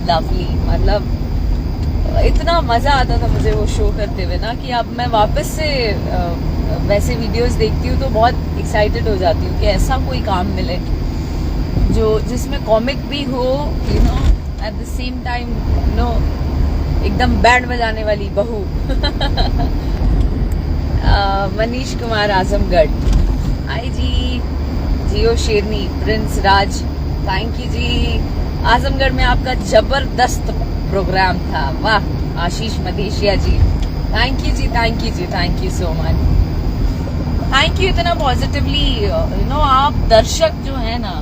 Lovely, मतलब इतना मजा आता था मुझे वो शो करते हुए ना कि अब मैं वापस से वैसे वीडियोस देखती हूँ तो बहुत एक्साइटेड हो जाती हूँ कि ऐसा कोई काम मिले जो जिसमें कॉमिक भी हो, you know, at the same time no एकदम बैंड बजाने वाली बहू। मनीष कुमार आजमगढ़, हाय जी, जियो शेरनी, prince Raj, thank you ji. Azamgarh में आपका जबरदस्त प्रोग्राम था, वाह। Ashish Madheshiya ji, thank you ji, thank you ji, thank you so much, thank you. इतना पॉजिटिवली, यू नो, आप दर्शक जो है ना,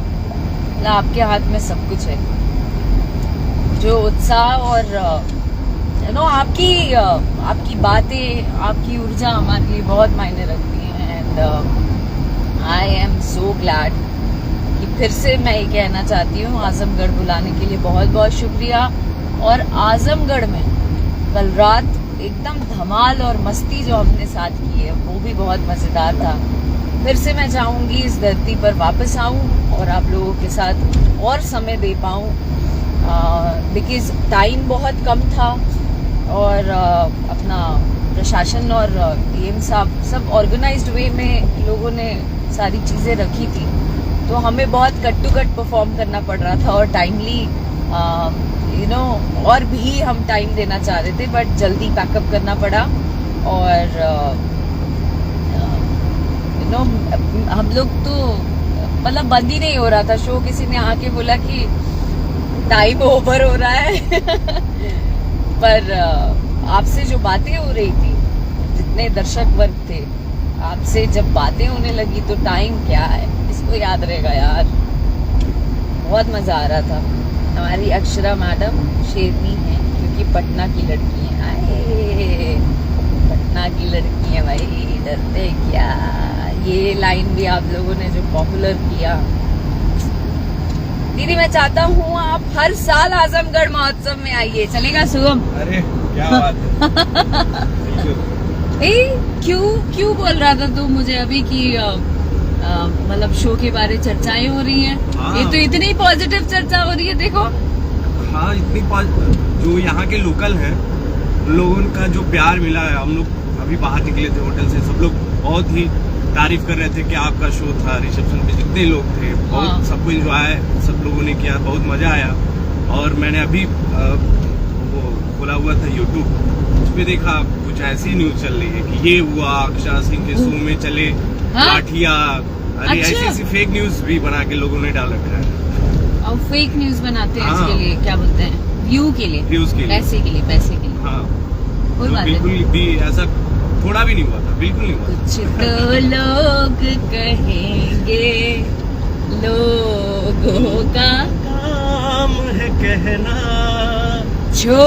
आपके हाथ में सब कुछ है। जो उत्साह और यू नो आपकी बातें, आपकी ऊर्जा हमारे लिए बहुत मायने रखती हैं। And I am so glad कि फिर से मैं ये कहना चाहती हूँ, आजमगढ़ बुलाने के लिए बहुत बहुत शुक्रिया। और आजमगढ़ में कल रात एकदम धमाल और मस्ती जो हमने साथ की है वो भी बहुत मजेदार था। फिर से मैं चाहूंगी इस धरती पर वापस आऊं और आप लोगों के साथ और समय दे पाऊं, बिकॉज टाइम बहुत कम था और अपना प्रशासन और डीएम साहब सब ऑर्गेनाइज्ड वे में लोगों ने सारी चीजें रखी थी, तो हमें बहुत कट टू कट परफॉर्म करना पड़ रहा था और टाइमली, यू नो, और भी हम टाइम देना चाह रहे थे बट जल्दी पैकअप करना पड़ा। और यू नो हम लोग तो मतलब बंद ही नहीं हो रहा था शो, किसी ने आके बोला कि टाइम ओवर हो रहा है। पर आपसे जो बातें हो रही थी, जितने दर्शक वर्ग थे, आपसे जब बातें होने लगी तो टाइम क्या है इसको याद रहेगा यार। बहुत मजा आ रहा था। हमारी अक्षरा मैडम शेरनी है क्योंकि पटना की लड़की है। आए पटना की लड़की है भाई, डरते क्या। ये लाइन भी आप लोगों ने जो पॉपुलर किया। दीदी मैं चाहता हूँ आप हर साल आजमगढ़ महोत्सव में आइए, चलेगा शुभम? अरे क्या बात है। क्यों बोल रहा था तू मुझे अभी कि मतलब शो के बारे चर्चाएं हो रही हैं? हाँ। ये तो इतनी पॉजिटिव चर्चा हो रही है, देखो। हाँ, इतनी जो यहाँ के लोकल हैं लोगों का जो प्यार मिला है। हम लोग अभी बाहर निकले थे होटल से, सब लोग बहुत ही तारीफ कर रहे थे कि आपका शो था। रिसेप्शन पे जितने लोग थे बहुत सबको एंजॉय सब लोगों ने किया, बहुत मजा आया। और मैंने अभी वो खोला हुआ था यूट्यूब, उस पर देखा कुछ ऐसी न्यूज चल रही है कि ये हुआ, अक्षरा सिंह के शो में चले लाठिया। अरे अच्छा। ऐसी फेक न्यूज भी बना के लोगों ने डाल रखा है। और फेक न्यूज बनाते हैं हाँ। इसके लिए, क्या बोलते हैं, व्यू के लिए, व्यूज के लिए, पैसे के लिए, पैसे के लिए। हाँ, कोई बात बिल्कुल नहीं। भी ऐसा थोड़ा भी नहीं हुआ था, बिल्कुल नहीं हुआ। कुछ तो लोग कहेंगे, लोगों का काम है कहना। छो